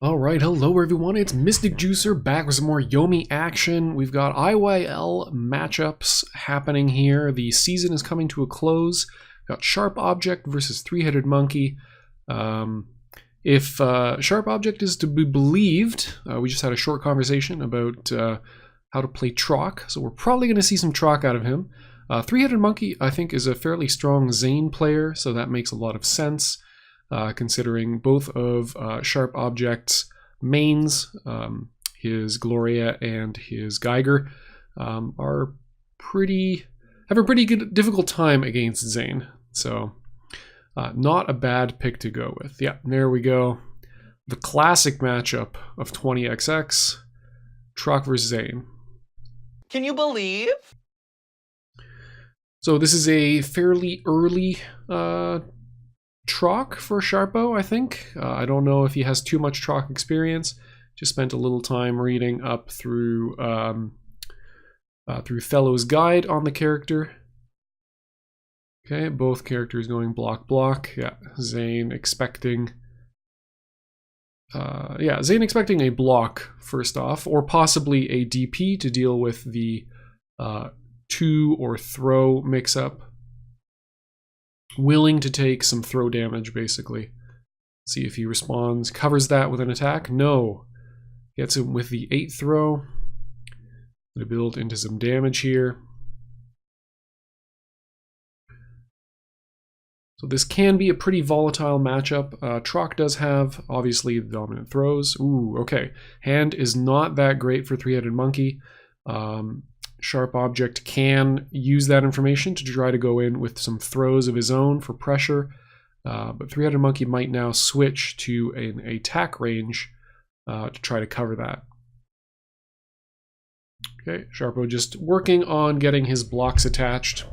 Alright, hello everyone, it's Mystic Juicer back with some more Yomi action. We've got IYL matchups happening here. The season is coming to a close. We've got Sharp Object versus Three-Headed Monkey. If Sharp Object is to be believed, we just had a short conversation about how to play Troc, so we're probably going to see some Troc out of him. Three-Headed Monkey, I think, is a fairly strong Zane player, so that makes a lot of sense. Considering both of Sharp Object's mains, his Gloria and his Geiger, have a pretty good difficult time against Zane. So not a bad pick to go with. Yeah, there we go. The classic matchup of 20XX, Troc versus Zane. Can you believe? So this is a fairly early Troc for Sharpo, I think. I don't know if he has too much Troc experience. Just spent a little time reading up through Fellow's Guide on the character. Okay, both characters going block. Yeah, Zane expecting a block first off, or possibly a DP to deal with the two or throw mix-up. Willing to take some throw damage, basically. See if he responds. Covers that with an attack? No. Gets him with the 8th throw. Gonna build into some damage here. So this can be a pretty volatile matchup. Troc does have, obviously, the dominant throws. Ooh, okay. Hand is not that great for Three-Headed Monkey. Sharp Object can use that information to try to go in with some throws of his own for pressure, but Three-Headed Monkey might now switch to an attack range to try to cover that. Okay, Sharpo just working on getting his blocks attached.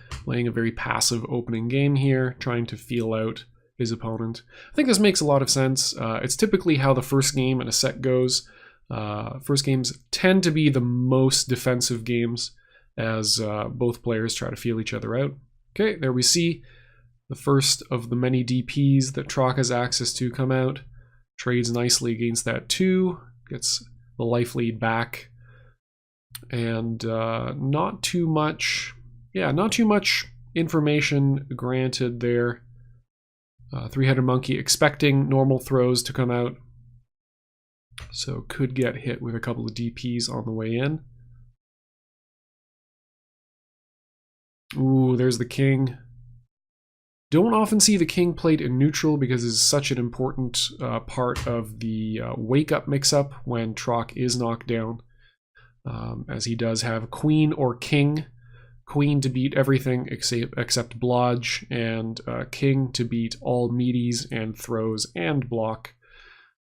Playing a very passive opening game here, trying to feel out his opponent. I think this makes a lot of sense. It's typically how the first game in a set goes. First games tend to be the most defensive games as both players try to feel each other out. Okay, there we see the first of the many DPs that Troc has access to come out. Trades nicely against that 2, gets the life lead back, and not too much information granted there. Three-Headed Monkey expecting normal throws to come out, so could get hit with a couple of DPs on the way in. Ooh, there's the king. Don't often see the king played in neutral because it's such an important part of the wake-up mix-up when Troc is knocked down, as he does have queen or king. Queen to beat everything except blodge, and king to beat all meaties and throws and block.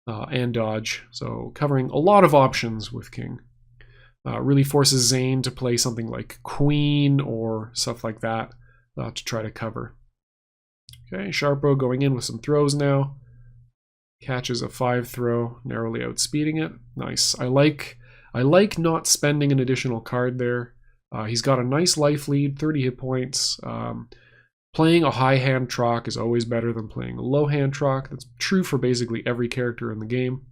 And dodge, so covering a lot of options with king. Really forces Zane to play something like queen or stuff like that to try to cover. Okay, Sharpo going in with some throws now. Catches a 5 throw, narrowly outspeeding it. Nice. I like not spending an additional card there. He's got a nice life lead, 30 hit points. Playing a high hand Troc is always better than playing a low hand Troc. That's true for basically every character in the game.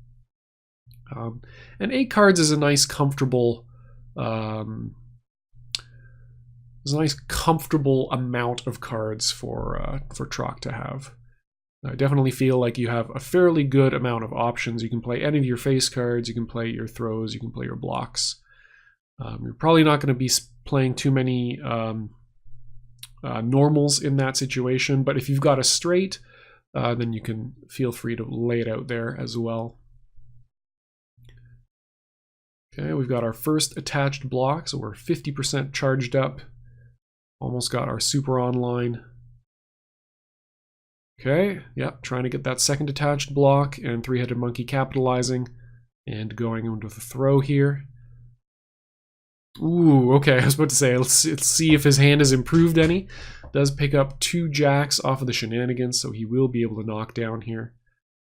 And 8 cards is a nice, comfortable, amount of cards for Troc to have. I definitely feel like you have a fairly good amount of options. You can play any of your face cards, you can play your throws, you can play your blocks. You're probably not going to be playing too many normals in that situation, but if you've got a straight, then you can feel free to lay it out there as well. Okay, we've got our first attached block, so we're 50% charged up. Almost got our super online. Okay, yep, trying to get that second attached block, and Three-Headed Monkey capitalizing and going into the throw here. Ooh, okay, I was about to say, let's see if his hand has improved any. Does pick up 2 jacks off of the shenanigans, so he will be able to knock down here.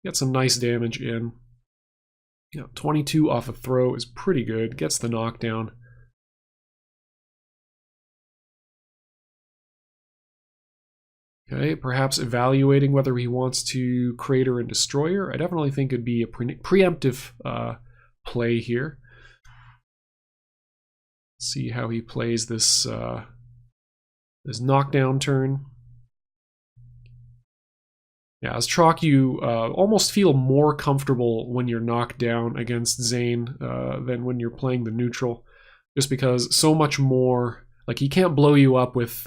Get some nice damage in. 22 off a throw is pretty good. Gets the knockdown. Okay, perhaps evaluating whether he wants to Crater and Destroyer. I definitely think it'd be a preemptive play here. See how he plays this this knockdown turn. Yeah, as Chalk, you almost feel more comfortable when you're knocked down against Zane than when you're playing the neutral, just because so much more. Like, he can't blow you up with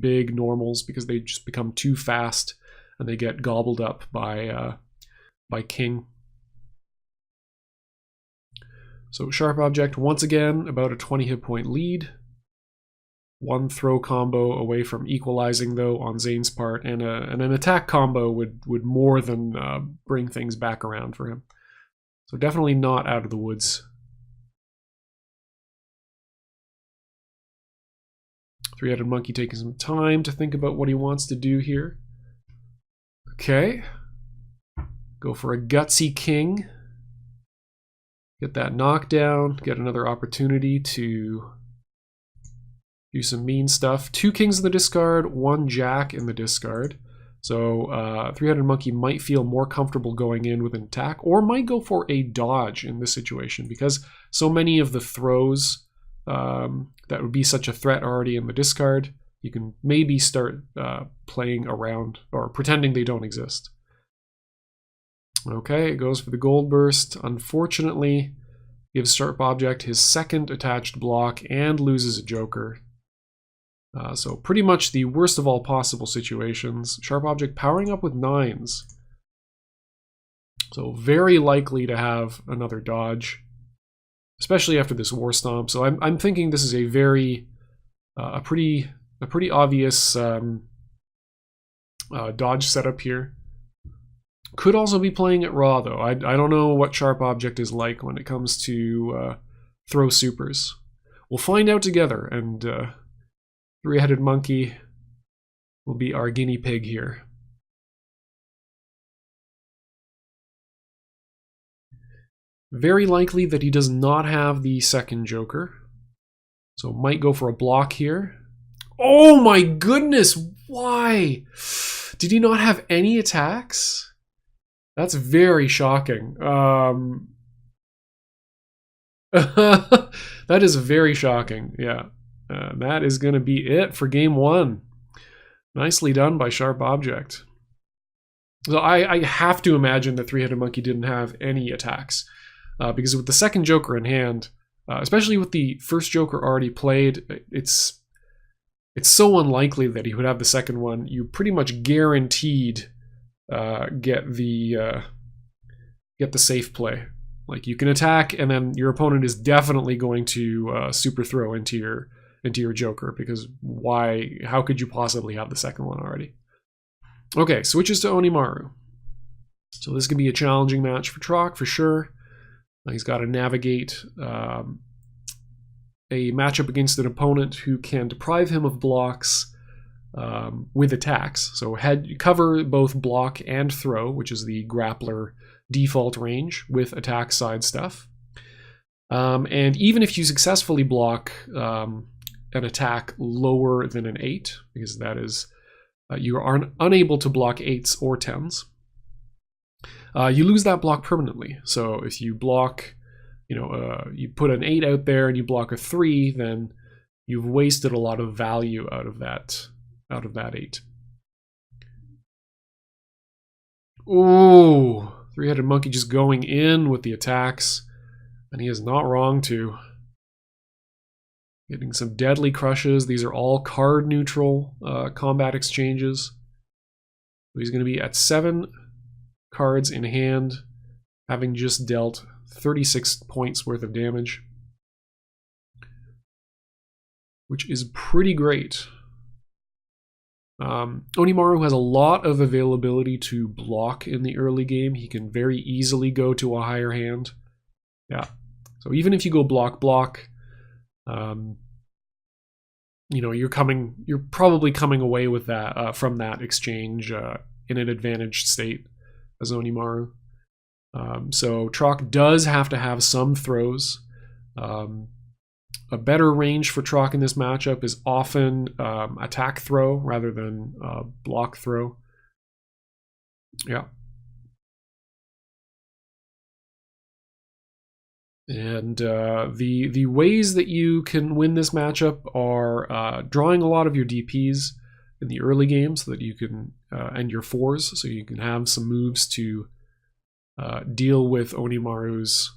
big normals because they just become too fast and they get gobbled up by King. So Sharp Object, once again, about a 20 hit point lead. One throw combo away from equalizing, though, on Zane's part, and an attack combo would more than bring things back around for him. So definitely not out of the woods. Three-Headed Monkey taking some time to think about what he wants to do here. Okay. Go for a gutsy king. Get that knockdown. Get another opportunity to do some mean stuff. 2 kings in the discard, 1 jack in the discard. So Three-Headed Monkey might feel more comfortable going in with an attack, or might go for a dodge in this situation, because so many of the throws that would be such a threat already in the discard, you can maybe start playing around or pretending they don't exist. Okay, it goes for the Gold Burst. Unfortunately, gives Sharp Object his second attached block and loses a Joker. So pretty much the worst of all possible situations. Sharp Object powering up with 9s. So very likely to have another dodge, especially after this War Stomp. So I'm thinking this is a very a pretty obvious dodge setup here. Could also be playing it raw, though. I don't know what Sharp Object is like when it comes to throw supers. We'll find out together, and Three-Headed Monkey will be our guinea pig here. Very likely that he does not have the second Joker, so might go for a block here. Oh my goodness, why? Did he not have any attacks? That's very shocking. That is very shocking, yeah. That is going to be it for game 1. Nicely done by Sharp Object. So I have to imagine that Three-Headed Monkey didn't have any attacks. Because with the second Joker in hand, especially with the first Joker already played, it's so unlikely that he would have the second one. You pretty much guaranteed get the safe play. Like, you can attack, and then your opponent is definitely going to super throw into your Joker, because why? How could you possibly have the second one already? Okay, switches to Onimaru. So this could be a challenging match for Trock for sure. He's got to navigate a matchup against an opponent who can deprive him of blocks with attacks. So cover both block and throw, which is the grappler default range, with attack side stuff. And even if you successfully block an attack lower than an 8, because that is you are unable to block 8s or 10s, you lose that block permanently. So if you block, you put an 8 out there and you block a 3, then you've wasted a lot of value out of that 8. Ooh, Three-Headed Monkey just going in with the attacks, and he is not wrong to. Getting some deadly crushes. These are all card neutral combat exchanges. He's going to be at 7 cards in hand, having just dealt 36 points worth of damage, which is pretty great. Onimaru has a lot of availability to block in the early game. He can very easily go to a higher hand. Yeah. So even if you go block, you're probably coming away with that from that exchange in an advantaged state as Onimaru. So Trock does have to have some throws. A better range for Trock in this matchup is often attack throw rather than block throw. Yeah. And the ways that you can win this matchup are drawing a lot of your DPs in the early game so that you can, and your fours, so you can have some moves to deal with Onimaru's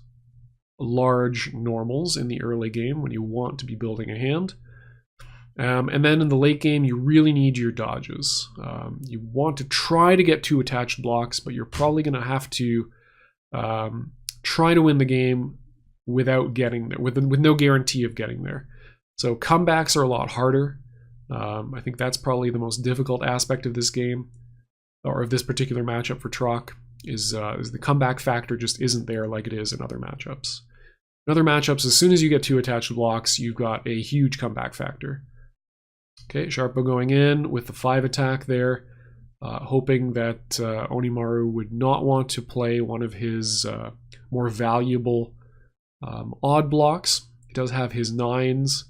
large normals in the early game when you want to be building a hand. And then in the late game, you really need your dodges. You want to try to get 2 attached blocks, but you're probably going to have to try to win the game without getting there, with no guarantee of getting there. So comebacks are a lot harder. I think that's probably the most difficult aspect of this game, or of this particular matchup for Trock, is the comeback factor just isn't there like it is in other matchups. In other matchups, as soon as you get 2 attached blocks, you've got a huge comeback factor. Okay, Sharpo going in with the 5 attack there, hoping that Onimaru would not want to play one of his more valuable odd blocks. He does have his 9s,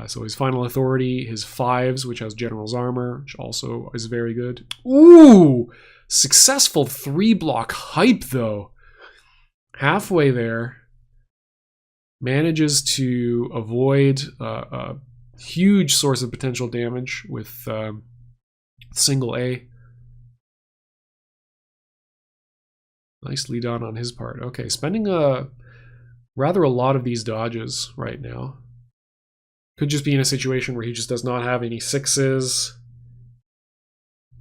so his final authority, his 5s, which has General's Armor, which also is very good. Ooh! Successful 3-block hype, though. Halfway there. Manages to avoid a huge source of potential damage with single A. Nicely done on his part. Okay, spending rather a lot of these dodges right now. Could just be in a situation where he just does not have any 6s.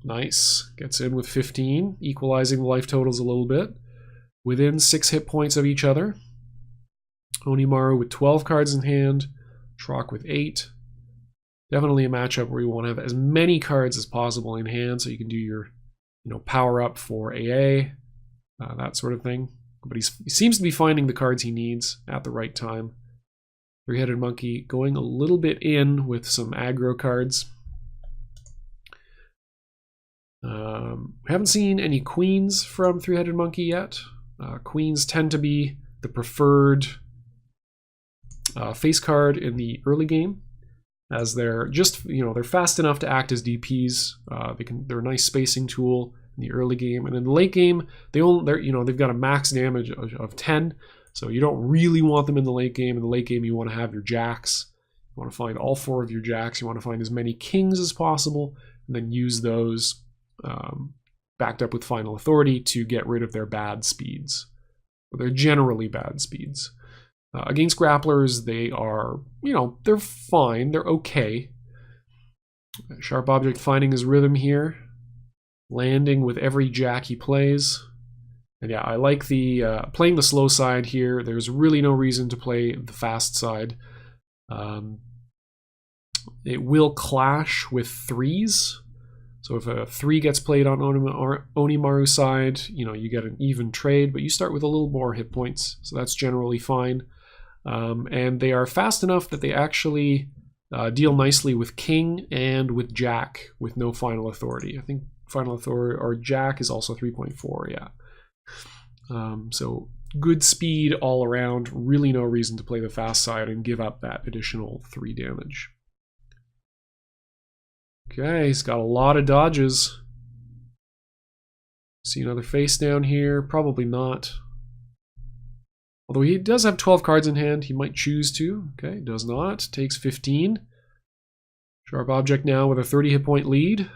Nice. Gets in with 15, equalizing the life totals a little bit. Within 6 hit points of each other. Onimaru with 12 cards in hand. Trock with 8. Definitely a matchup where you want to have as many cards as possible in hand so you can do your power up for AA, that sort of thing. But he seems to be finding the cards he needs at the right time. Three-Headed Monkey going a little bit in with some aggro cards. We haven't seen any queens from Three-Headed Monkey yet. Queens tend to be the preferred face card in the early game, as they're just they're fast enough to act as DPs. They're a nice spacing tool in the early game, and in the late game they've got a max damage of 10. So you don't really want them in the late game. In the late game, you want to have your jacks. You want to find all 4 of your jacks. You want to find as many kings as possible, and then use those backed up with final authority to get rid of their bad speeds. They're generally bad speeds. Against grapplers, they are, they're fine. They're okay. Sharp Object finding his rhythm here. Landing with every jack he plays. And yeah, I like the playing the slow side here. There's really no reason to play the fast side. It will clash with 3s. So if a 3 gets played on Onimaru's side, you get an even trade, but you start with a little more hit points. So that's generally fine. And they are fast enough that they actually deal nicely with King and with Jack with no final authority. I think final authority or Jack is also 3.4, yeah. So good speed all around, really no reason to play the fast side and give up that additional 3 damage. Okay, he's got a lot of dodges. See another face down here? Probably not. Although he does have 12 cards in hand, he might choose to. Okay, does not. Takes 15. Sharp Object now with a 30 hit point lead.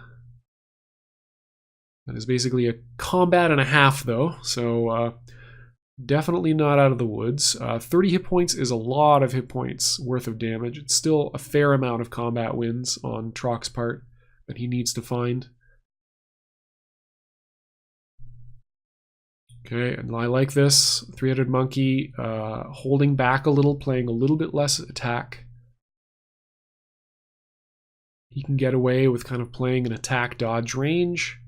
That is basically a combat and a half, though, so definitely not out of the woods. 30 hit points is a lot of hit points worth of damage. It's still a fair amount of combat wins on Trock's part that he needs to find. Okay, and I like this. Three-Headed Monkey holding back a little, playing a little bit less attack. He can get away with kind of playing an attack-dodge range.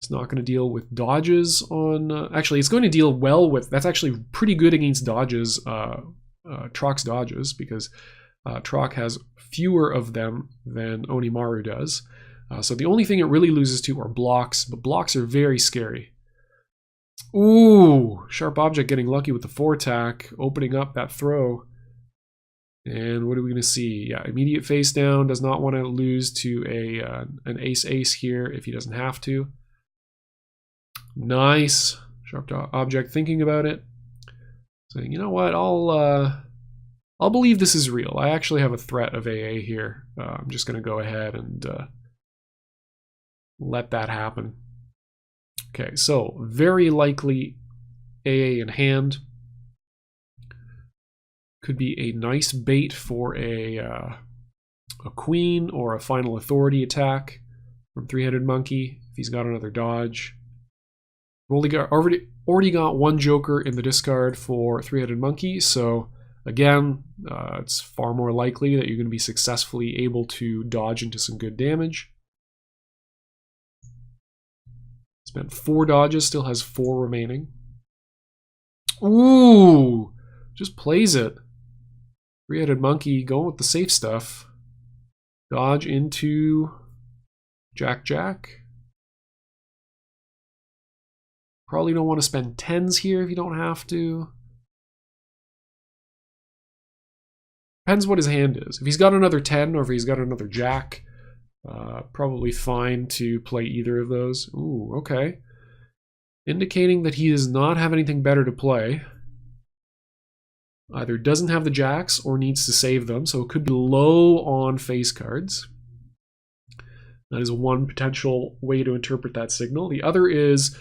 It's not going to deal with dodges on... actually, it's going to deal well with... That's actually pretty good against dodges, Trock's dodges, because Trock has fewer of them than Onimaru does. So the only thing it really loses to are blocks, but blocks are very scary. Ooh, Sharp Object getting lucky with the 4 attack, opening up that throw. And what are we going to see? Yeah, immediate face down. Does not want to lose to an ace-ace here if he doesn't have to. Nice. Sharp object thinking about it. Saying, you know what, I'll believe this is real. I actually have a threat of AA here. I'm just going to go ahead and let that happen. Okay, so very likely AA in hand. Could be a nice bait for a queen or a final authority attack from three-headed monkey if he's got another dodge. We've already got one joker in the discard for three-headed monkey, so again, it's far more likely that you're going to be successfully able to dodge into some good damage. Spent 4 dodges, still has 4 remaining. Ooh, just plays it. Three-headed monkey going with the safe stuff. Dodge into Jack. Probably don't want to spend 10s here if you don't have to. Depends what his hand is. If he's got another 10 or if he's got another Jack, probably fine to play either of those. Ooh, okay. Indicating that he does not have anything better to play. Either doesn't have the Jacks or needs to save them, so it could be low on face cards. That is one potential way to interpret that signal. The other is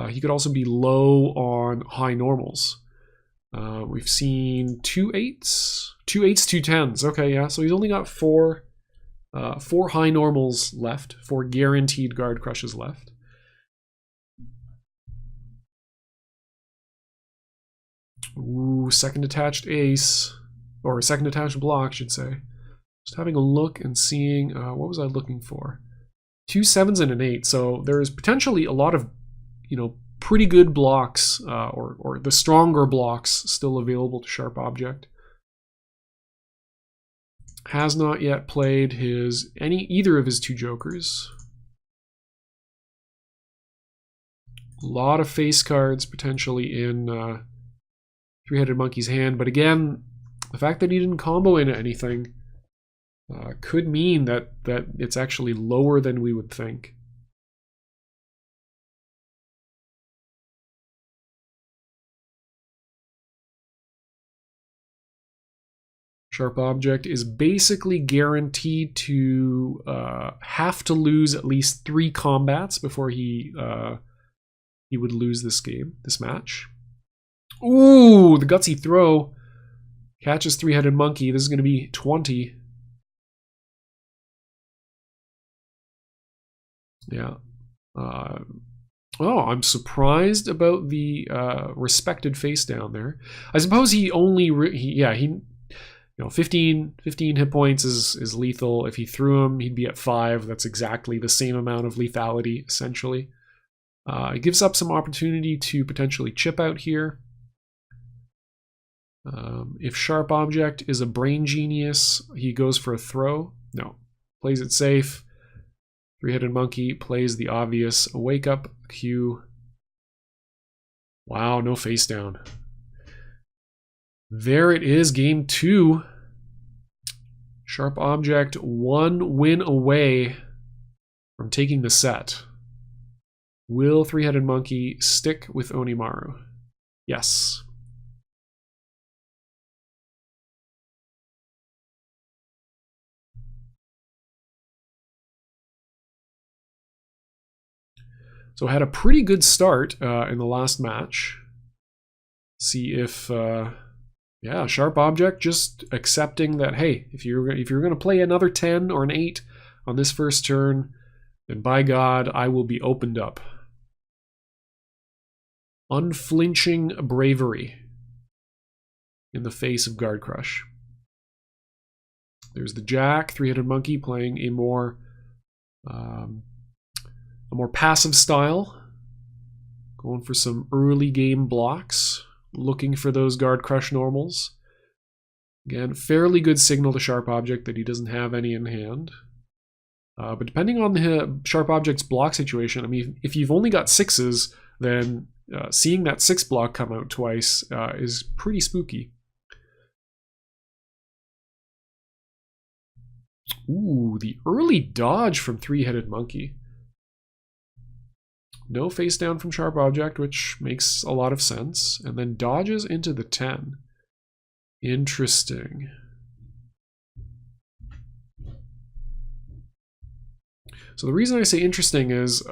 he could also be low on high normals. We've seen 2 8s, 2 8s, 2 10s. Okay, yeah, so he's only got 4 high normals left, 4 guaranteed guard crushes left. Ooh, second attached ace, or second attached block, I should say. Just having a look and seeing, what was I looking for? 2 7s and an 8, so there is potentially a lot of, pretty good blocks, or the stronger blocks still available to Sharp Object. Has not yet played either of his 2 jokers. A lot of face cards potentially in Three-Headed Monkey's hand, but again, the fact that he didn't combo into anything could mean that it's actually lower than we would think. Sharp Object is basically guaranteed to have to lose at least 3 combats before he would lose this match. Ooh, the gutsy throw catches Three-Headed Monkey. This is going to be 20. Yeah. Oh, I'm surprised about the respected face down there. I suppose he only 15 hit points is lethal. If he threw him, he'd be at 5. That's exactly the same amount of lethality, essentially. It gives up some opportunity to potentially chip out here. If Sharp Object is a brain genius, he goes for a throw. No, plays it safe. Three-Headed Monkey plays the obvious wake up cue. Wow, no face down. There it is, game 2. Sharp Object 1 win away from taking the set. Will Three-Headed Monkey stick with Onimaru? Yes. So had a pretty good start in the last match. See if, Sharp Object just accepting that, hey, if you're going to play another 10 or an 8 on this first turn, then by God, I will be opened up. Unflinching bravery in the face of Guard Crush. There's the Jack, Three-Headed Monkey playing a more passive style, going for some early game blocks, looking for those Guard Crush normals. Again, fairly good signal to Sharp Object that he doesn't have any in hand. But depending on the Sharp Object's block situation, I mean, if you've only got 6s, then seeing that 6 block come out twice is pretty spooky. Ooh, the early dodge from Three-Headed Monkey. No face down from Sharp Object, which makes a lot of sense. And then dodges into the 10. Interesting. So the reason I say interesting is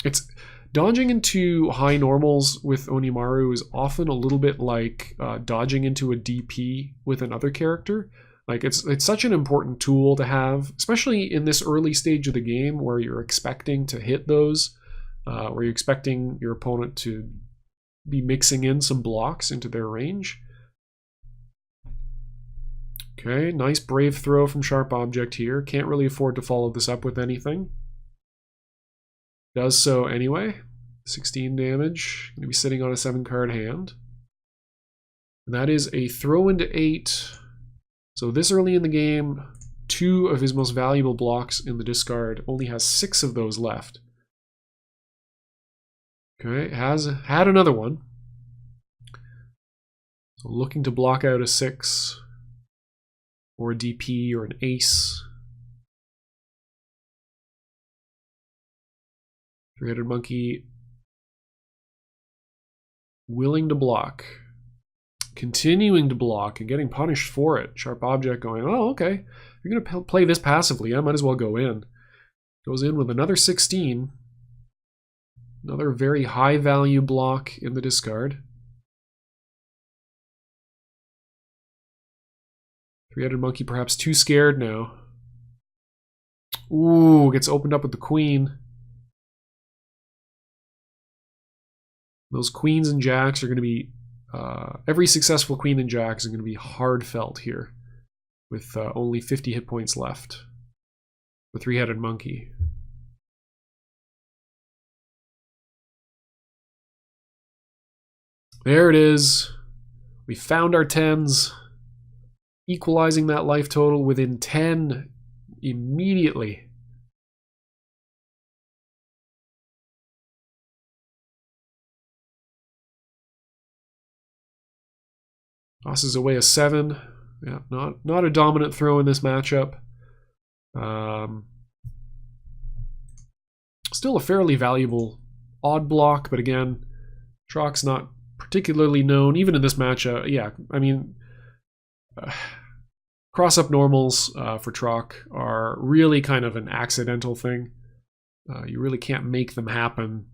it's dodging into high normals with Onimaru is often a little bit like dodging into a DP with another character. Like it's such an important tool to have, especially in this early stage of the game where you're expecting to hit those, where you're expecting your opponent to be mixing in some blocks into their range. Okay, nice brave throw from Sharp Object here. Can't really afford to follow this up with anything. Does so anyway. 16 damage. Going to be sitting on a 7-card hand. And that is a throw into 8. So this early in the game, 2 of his most valuable blocks in the discard, only has 6 of those left. Okay, has had another one. So looking to block out a 6 or a DP or an ace. Three-Headed Monkey willing to block. Continuing to block and getting punished for it. Sharp Object going, oh, okay. You're going to play this passively. I might as well go in. Goes in with another 16. Another very high value block in the discard. Three-Headed Monkey perhaps too scared now. Ooh, gets opened up with the queen. Those queens and jacks are going to be... every successful queen and jacks are going to be hard felt here. With only 50 hit points left. The Three-Headed Monkey. There it is. We found our 10s. Equalizing that life total within 10 immediately. Tosses away a 7. Yeah, not a dominant throw in this matchup. Still a fairly valuable odd block, but again, Trock's not particularly known, even in this matchup. Yeah, I mean... cross-up normals for Trock are really kind of an accidental thing. You really can't make them happen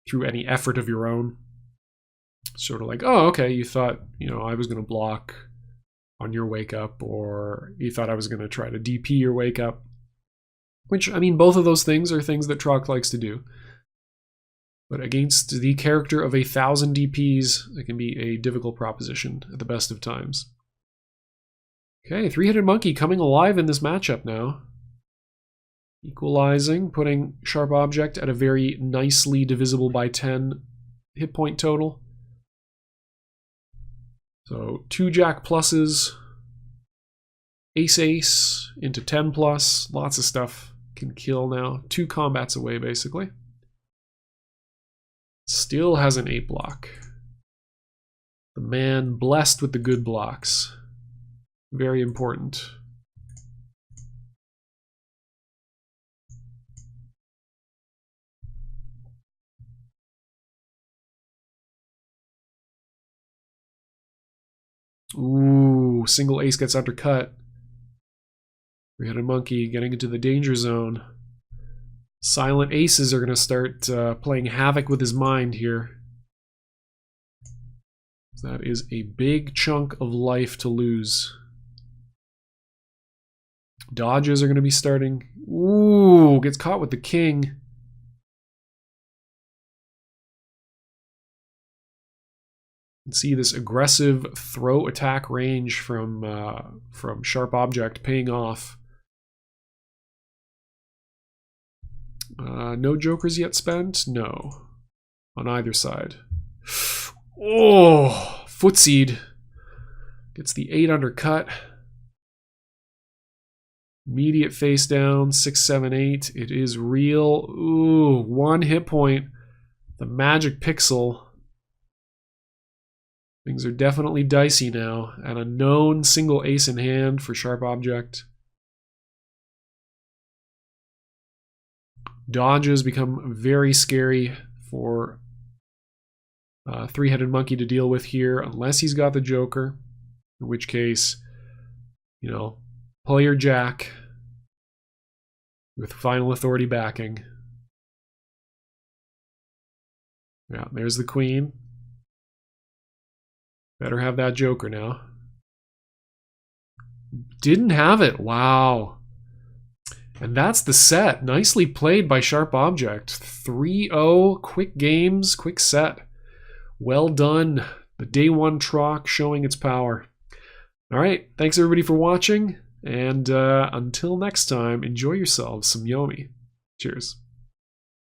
through any effort of your own. Sort of like, oh, okay, you thought, I was going to block on your wake up, or you thought I was going to try to DP your wake up. Which, I mean, both of those things are things that Trock likes to do. But against the character of 1,000 DPs, it can be a difficult proposition at the best of times. Okay, Three-Headed Monkey coming alive in this matchup now. Equalizing, putting Sharp Object at a very nicely divisible by 10 hit point total. So 2 Jack pluses, Ace Ace into 10 plus, lots of stuff can kill now. 2 combats away basically. Still has an 8 block. The man blessed with the good blocks. Very important. Ooh, single ace gets undercut. Three-Headed Monkey getting into the danger zone. Silent aces are going to start playing havoc with his mind here. That is a big chunk of life to lose. Dodges are going to be starting. Ooh, gets caught with the king. You can see this aggressive throw attack range from Sharp Object paying off. No jokers yet spent? No. On either side. Oh, footseed. Gets the 8 undercut. Immediate face down, 6, 7, 8. It is real. Ooh, 1 hit point. The magic pixel. Things are definitely dicey now. And a known single ace in hand for sharp object. Dodges become very scary for three-headed monkey to deal with here, unless he's got the joker, in which case, you know, play your jack with final authority backing. Yeah, there's the queen. Better have that joker now. Didn't have it. Wow. And that's the set. Nicely played by Sharp Object. 3-0, quick games, quick set. Well done. The day one Troc showing its power. All right, thanks everybody for watching. And until next time, enjoy yourselves some Yomi. Cheers.